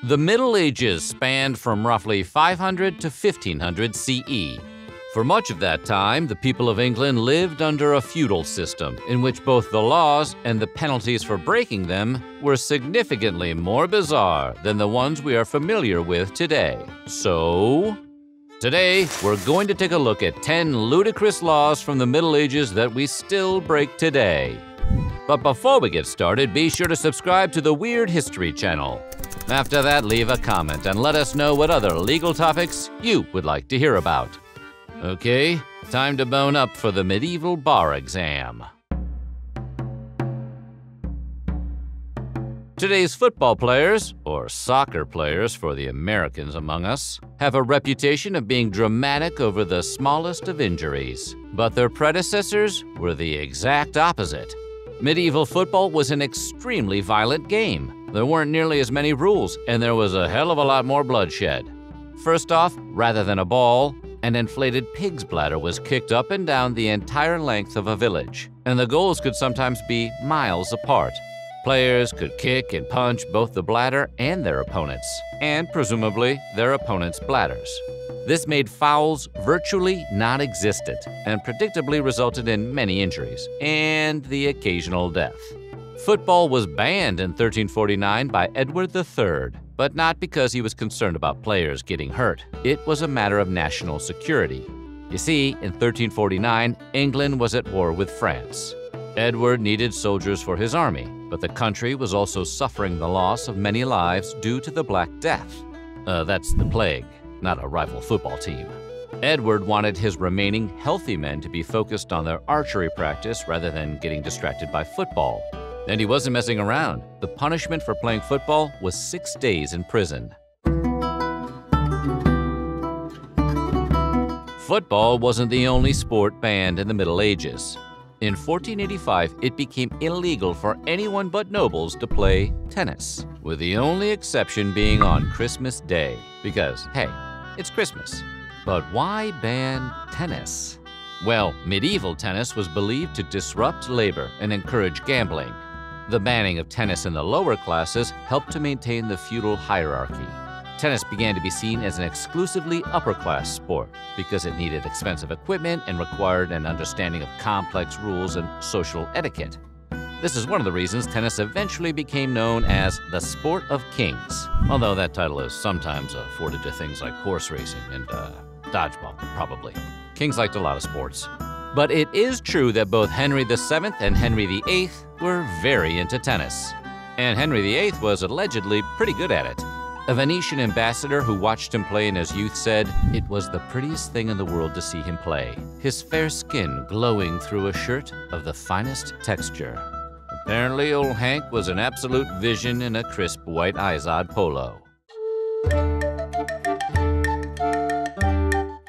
The Middle Ages spanned from roughly 500 to 1500 CE. For much of that time, the people of England lived under a feudal system in which both the laws and the penalties for breaking them were significantly more bizarre than the ones we are familiar with today. So, today, we're going to take a look at 10 ludicrous laws from the Middle Ages that we still break today. But before we get started, be sure to subscribe to the Weird History channel. After that, leave a comment and let us know what other legal topics you would like to hear about. Okay, time to bone up for the medieval bar exam. Today's football players, or soccer players for the Americans among us, have a reputation of being dramatic over the smallest of injuries. But their predecessors were the exact opposite. Medieval football was an extremely violent game. There weren't nearly as many rules, and there was a hell of a lot more bloodshed. First off, rather than a ball, an inflated pig's bladder was kicked up and down the entire length of a village, and the goals could sometimes be miles apart. Players could kick and punch both the bladder and their opponents, and presumably their opponents' bladders. This made fouls virtually non-existent and predictably resulted in many injuries and the occasional death. Football was banned in 1349 by Edward III, but not because he was concerned about players getting hurt. It was a matter of national security. You see, in 1349, England was at war with France. Edward needed soldiers for his army, but the country was also suffering the loss of many lives due to the Black Death. That's the plague, not a rival football team. Edward wanted his remaining healthy men to be focused on their archery practice rather than getting distracted by football. And he wasn't messing around. The punishment for playing football was 6 days in prison. Football wasn't the only sport banned in the Middle Ages. In 1485, it became illegal for anyone but nobles to play tennis, with the only exception being on Christmas Day, because, hey, it's Christmas. But why ban tennis? Well, medieval tennis was believed to disrupt labor and encourage gambling. The banning of tennis in the lower classes helped to maintain the feudal hierarchy. Tennis began to be seen as an exclusively upper-class sport because it needed expensive equipment and required an understanding of complex rules and social etiquette. This is one of the reasons tennis eventually became known as the sport of kings, although that title is sometimes afforded to things like horse racing and dodgeball, probably. Kings liked a lot of sports. But it is true that both Henry VII and Henry VIII were very into tennis. And Henry VIII was allegedly pretty good at it. A Venetian ambassador who watched him play in his youth said, "It was the prettiest thing in the world to see him play, his fair skin glowing through a shirt of the finest texture." Apparently, old Hank was an absolute vision in a crisp white Izod polo.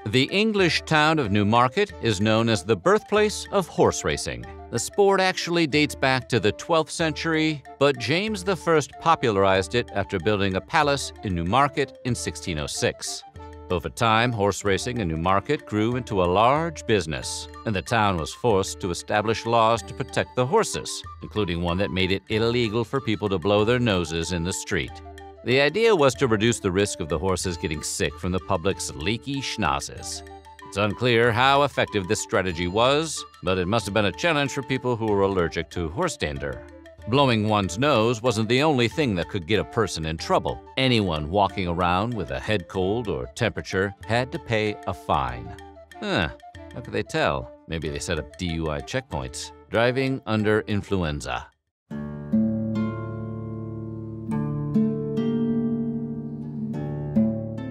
The English town of Newmarket is known as the birthplace of horse racing. The sport actually dates back to the 12th century, but James I popularized it after building a palace in Newmarket in 1606. Over time, horse racing in Newmarket grew into a large business, and the town was forced to establish laws to protect the horses, including one that made it illegal for people to blow their noses in the street. The idea was to reduce the risk of the horses getting sick from the public's leaky schnozzes. It's unclear how effective this strategy was, but it must have been a challenge for people who were allergic to horse dander. Blowing one's nose wasn't the only thing that could get a person in trouble. Anyone walking around with a head cold or temperature had to pay a fine. How could they tell? Maybe they set up DUI checkpoints. Driving under influenza.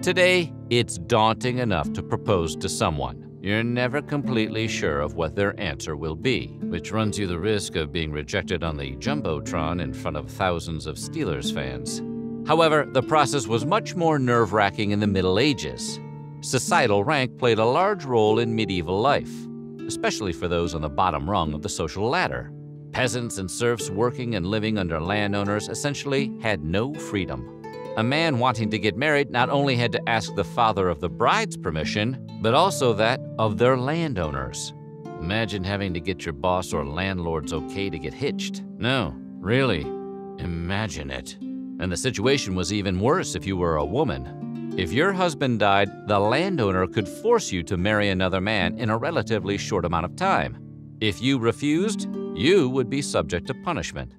Today, it's daunting enough to propose to someone. You're never completely sure of what their answer will be, which runs you the risk of being rejected on the Jumbotron in front of thousands of Steelers fans. However, the process was much more nerve-wracking in the Middle Ages. Societal rank played a large role in medieval life, especially for those on the bottom rung of the social ladder. Peasants and serfs working and living under landowners essentially had no freedom. A man wanting to get married not only had to ask the father of the bride's permission, but also that of their landowners. Imagine having to get your boss or landlord's okay to get hitched. No, really, imagine it. And the situation was even worse if you were a woman. If your husband died, the landowner could force you to marry another man in a relatively short amount of time. If you refused, you would be subject to punishment.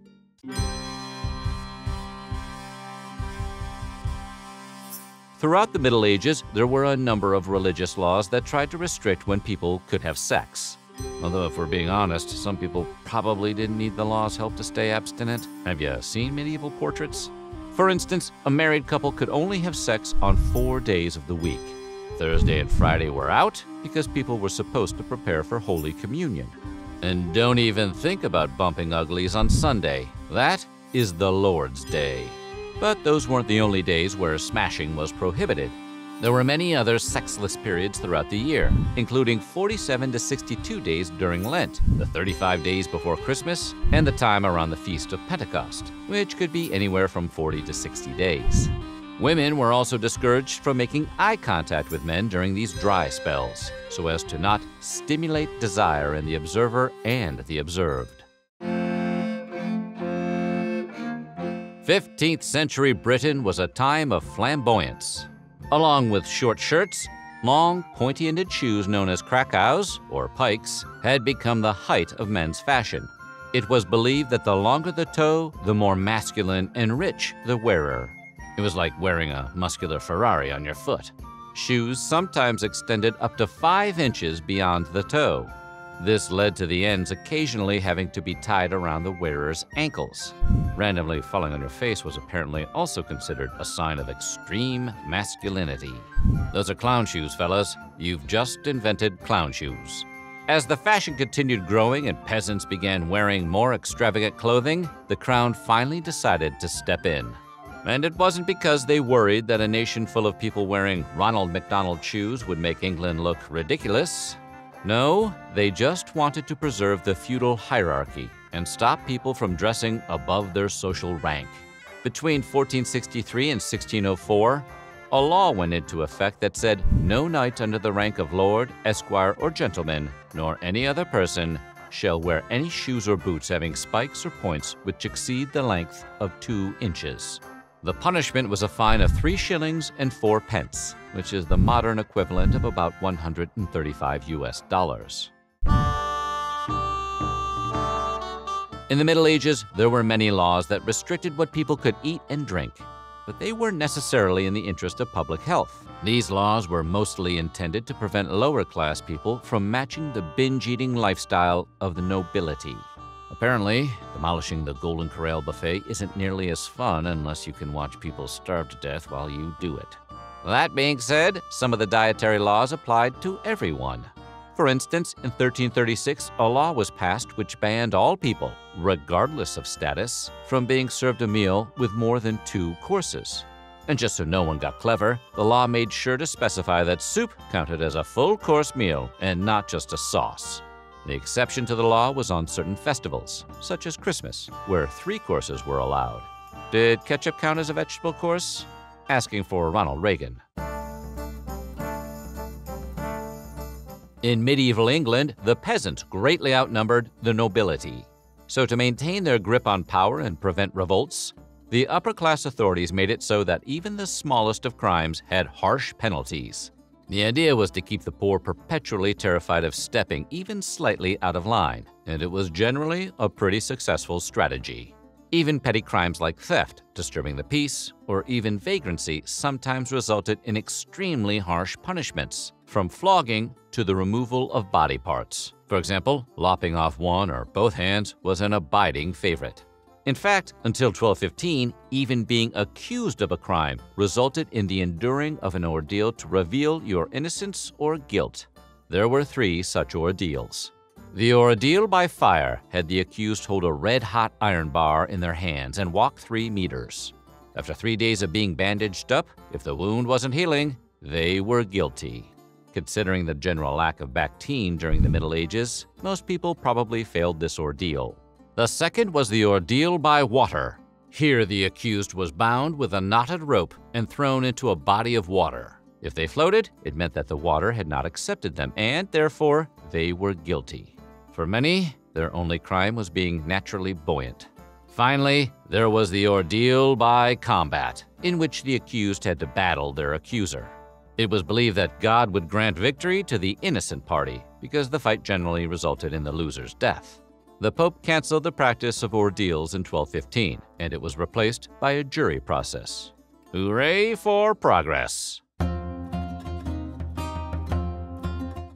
Throughout the Middle Ages, there were a number of religious laws that tried to restrict when people could have sex. Although, if we're being honest, some people probably didn't need the law's help to stay abstinent. Have you seen medieval portraits? For instance, a married couple could only have sex on 4 days of the week. Thursday and Friday were out because people were supposed to prepare for Holy Communion. And don't even think about bumping uglies on Sunday. That is the Lord's Day. But those weren't the only days where smashing was prohibited. There were many other sexless periods throughout the year, including 47 to 62 days during Lent, the 35 days before Christmas, and the time around the Feast of Pentecost, which could be anywhere from 40 to 60 days. Women were also discouraged from making eye contact with men during these dry spells, so as to not stimulate desire in the observer and the observed. 15th century Britain was a time of flamboyance. Along with short shirts, long, pointy-ended shoes known as krakows, or pikes, had become the height of men's fashion. It was believed that the longer the toe, the more masculine and rich the wearer. It was like wearing a muscular Ferrari on your foot. Shoes sometimes extended up to 5 inches beyond the toe. This led to the ends occasionally having to be tied around the wearer's ankles. Randomly falling on your face was apparently also considered a sign of extreme masculinity. Those are clown shoes, fellas. You've just invented clown shoes. As the fashion continued growing and peasants began wearing more extravagant clothing, the crown finally decided to step in. And it wasn't because they worried that a nation full of people wearing Ronald McDonald shoes would make England look ridiculous. No, they just wanted to preserve the feudal hierarchy and stop people from dressing above their social rank. Between 1463 and 1604, a law went into effect that said no knight under the rank of lord, esquire, or gentleman, nor any other person, shall wear any shoes or boots having spikes or points which exceed the length of 2 inches. The punishment was a fine of 3 shillings and 4 pence, which is the modern equivalent of about $135 US. In the Middle Ages, there were many laws that restricted what people could eat and drink, but they weren't necessarily in the interest of public health. These laws were mostly intended to prevent lower-class people from matching the binge-eating lifestyle of the nobility. Apparently, demolishing the Golden Corral buffet isn't nearly as fun unless you can watch people starve to death while you do it. That being said, some of the dietary laws applied to everyone. For instance, in 1336, a law was passed which banned all people, regardless of status, from being served a meal with more than 2 courses. And just so no one got clever, the law made sure to specify that soup counted as a full-course meal and not just a sauce. The exception to the law was on certain festivals, such as Christmas, where 3 courses were allowed. Did ketchup count as a vegetable course? Asking for Ronald Reagan. In medieval England, the peasants greatly outnumbered the nobility. So to maintain their grip on power and prevent revolts, the upper-class authorities made it so that even the smallest of crimes had harsh penalties. The idea was to keep the poor perpetually terrified of stepping even slightly out of line, and it was generally a pretty successful strategy. Even petty crimes like theft, disturbing the peace, or even vagrancy sometimes resulted in extremely harsh punishments, from flogging to the removal of body parts. For example, lopping off one or both hands was an abiding favorite. In fact, until 1215, even being accused of a crime resulted in the enduring of an ordeal to reveal your innocence or guilt. There were 3 such ordeals. The ordeal by fire had the accused hold a red-hot iron bar in their hands and walk 3 meters. After 3 days of being bandaged up, if the wound wasn't healing, they were guilty. Considering the general lack of Bactine during the Middle Ages, most people probably failed this ordeal. The second was the ordeal by water. Here the accused was bound with a knotted rope and thrown into a body of water. If they floated, it meant that the water had not accepted them, and therefore they were guilty. For many, their only crime was being naturally buoyant. Finally, there was the ordeal by combat, in which the accused had to battle their accuser. It was believed that God would grant victory to the innocent party because the fight generally resulted in the loser's death. The Pope canceled the practice of ordeals in 1215, and it was replaced by a jury process. Hooray for progress!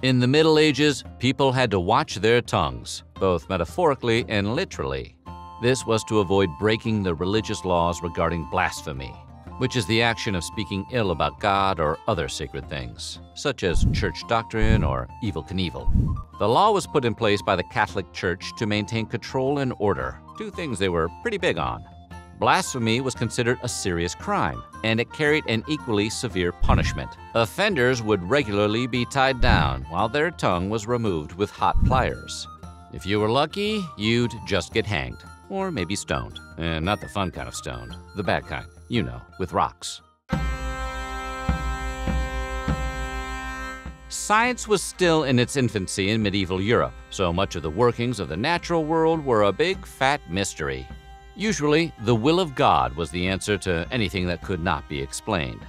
In the Middle Ages, people had to watch their tongues, both metaphorically and literally. This was to avoid breaking the religious laws regarding blasphemy, which is the action of speaking ill about God or other sacred things, such as church doctrine or Evel Knievel. The law was put in place by the Catholic Church to maintain control and order, two things they were pretty big on. Blasphemy was considered a serious crime, and it carried an equally severe punishment. Offenders would regularly be tied down while their tongue was removed with hot pliers. If you were lucky, you'd just get hanged, or maybe stoned. And not the fun kind of stoned, the bad kind, you know, with rocks. Science was still in its infancy in medieval Europe, so much of the workings of the natural world were a big, fat mystery. Usually, the will of God was the answer to anything that could not be explained.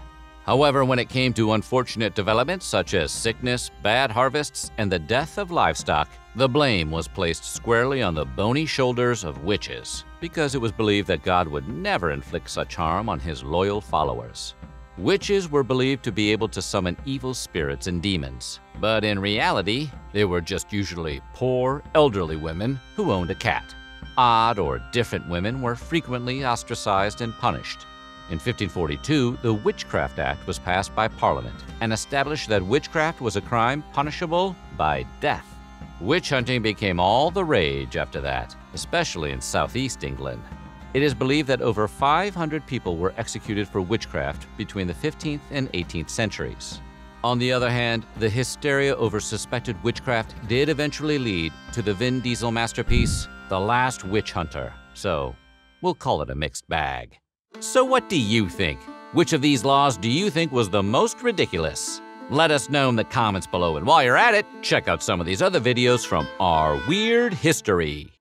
However, when it came to unfortunate developments such as sickness, bad harvests, and the death of livestock, the blame was placed squarely on the bony shoulders of witches, because it was believed that God would never inflict such harm on his loyal followers. Witches were believed to be able to summon evil spirits and demons, but in reality, they were just usually poor, elderly women who owned a cat. Odd or different women were frequently ostracized and punished. In 1542, the Witchcraft Act was passed by Parliament and established that witchcraft was a crime punishable by death. Witch hunting became all the rage after that, especially in southeast England. It is believed that over 500 people were executed for witchcraft between the 15th and 18th centuries. On the other hand, the hysteria over suspected witchcraft did eventually lead to the Vin Diesel masterpiece, The Last Witch Hunter, so we'll call it a mixed bag. So what do you think? Which of these laws do you think was the most ridiculous? Let us know in the comments below, and while you're at it, check out some of these other videos from our weird history.